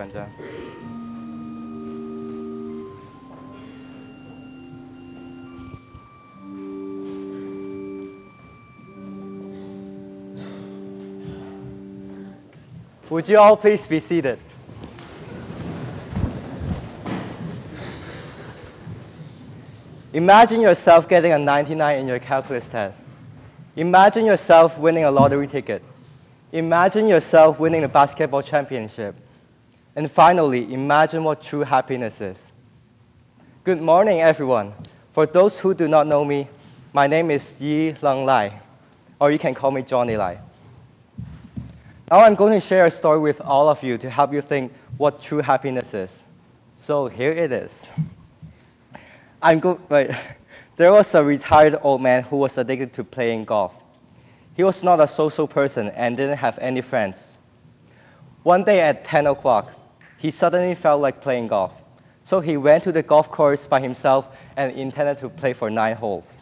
团长。Would you all please be seated? Imagine yourself getting a 99 in your calculus test. Imagine yourself winning a lottery ticket. Imagine yourself winning a basketball championship. And finally, imagine what true happiness is. Good morning, everyone. For those who do not know me, my name is Yi Leng Lai, or you can call me Johnny Lai. Now I'm going to share a story with all of you to help you think what true happiness is. So here it is. There was a retired old man who was addicted to playing golf. He was not a social person and didn't have any friends. One day at 10 o'clock, he suddenly felt like playing golf. So he went to the golf course by himself and intended to play for 9 holes.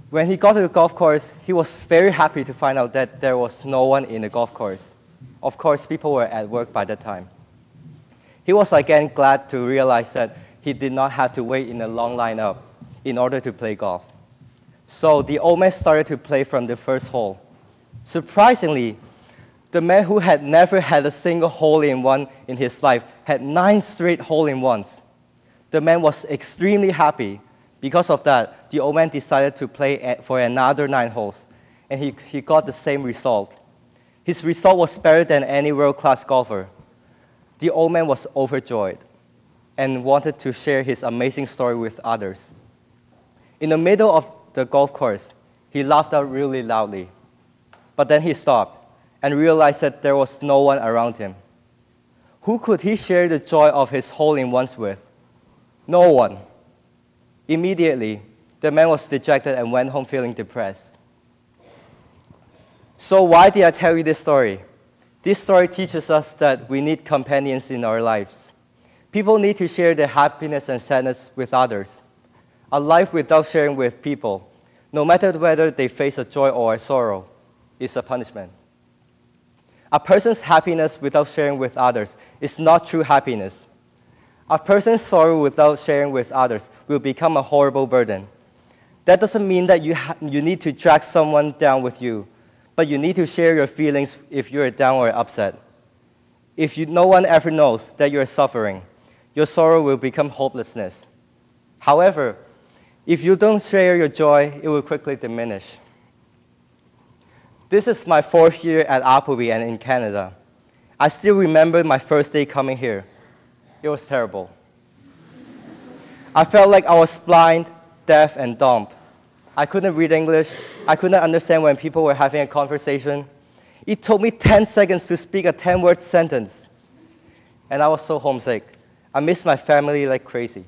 When he got to the golf course, he was very happy to find out that there was no one in the golf course. Of course, people were at work by that time. He was again glad to realize that he did not have to wait in a long lineup in order to play golf. So the old man started to play from the first hole. Surprisingly, the man who had never had a single hole-in-one in his life had 9 straight hole-in-ones. The man was extremely happy. Because of that, the old man decided to play for another 9 holes, and he got the same result. His result was better than any world-class golfer. The old man was overjoyed and wanted to share his amazing story with others. In the middle of the golf course, he laughed out really loudly. But then he stopped and realized that there was no one around him. Who could he share the joy of his hole-in-ones with? No one. Immediately, the man was dejected and went home feeling depressed. So why did I tell you this story? This story teaches us that we need companions in our lives. People need to share their happiness and sadness with others. A life without sharing with people, no matter whether they face a joy or a sorrow, is a punishment. A person's happiness without sharing with others is not true happiness. A person's sorrow without sharing with others will become a horrible burden. That doesn't mean that you need to drag someone down with you, but you need to share your feelings if you're down or upset. If no one ever knows that you're suffering, your sorrow will become hopelessness. However, if you don't share your joy, it will quickly diminish. This is my 4th year at Appleby and in Canada. I still remember my first day coming here. It was terrible. I felt like I was blind, deaf, and dumb. I couldn't read English. I couldn't understand when people were having a conversation. It took me 10 seconds to speak a 10-word sentence. And I was so homesick. I missed my family like crazy.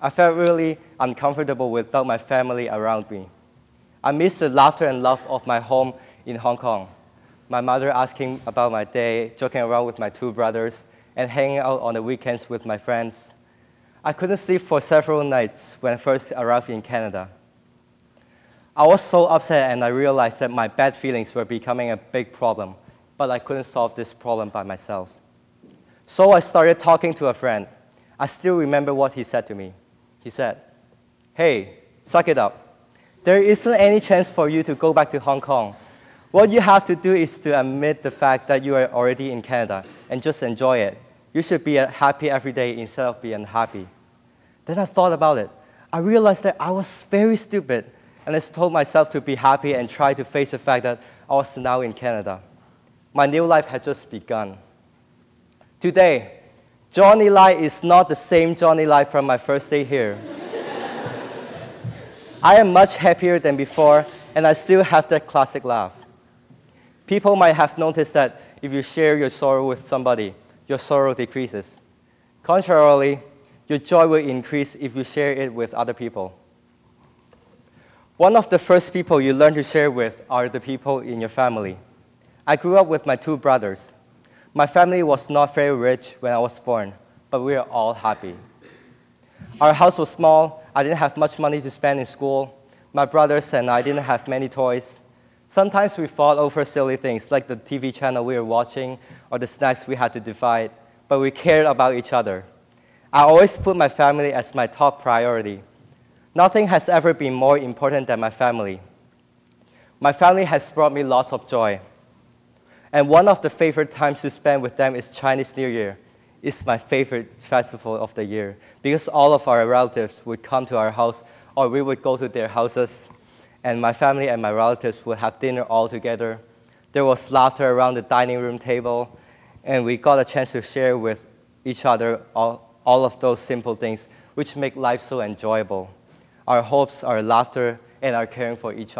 I felt really uncomfortable without my family around me. I missed the laughter and love of my home in Hong Kong. My mother asking about my day, joking around with my 2 brothers, and hanging out on the weekends with my friends. I couldn't sleep for several nights when I first arrived in Canada. I was so upset and I realized that my bad feelings were becoming a big problem, but I couldn't solve this problem by myself. So I started talking to a friend. I still remember what he said to me. He said, "Hey, suck it up. There isn't any chance for you to go back to Hong Kong. What you have to do is to admit the fact that you are already in Canada and just enjoy it. You should be happy every day instead of being unhappy." Then I thought about it. I realized that I was very stupid, and I told myself to be happy and try to face the fact that I was now in Canada. My new life had just begun. Today, Johnny Lai is not the same Johnny Lai from my first day here. I am much happier than before, and I still have that classic laugh. People might have noticed that if you share your sorrow with somebody, your sorrow decreases. Contrarily, your joy will increase if you share it with other people. One of the first people you learn to share with are the people in your family. I grew up with my 2 brothers. My family was not very rich when I was born, but we were all happy. Our house was small. I didn't have much money to spend in school. My brothers and I didn't have many toys. Sometimes we fought over silly things like the TV channel we were watching or the snacks we had to divide, but we cared about each other. I always put my family as my top priority. Nothing has ever been more important than my family. My family has brought me lots of joy. And one of the favorite times to spend with them is Chinese New Year. It's my favorite festival of the year because all of our relatives would come to our house or we would go to their houses, and my family and my relatives would have dinner all together. There was laughter around the dining room table, and we got a chance to share with each other all of those simple things which make life so enjoyable. Our hopes, our laughter, and our caring for each other.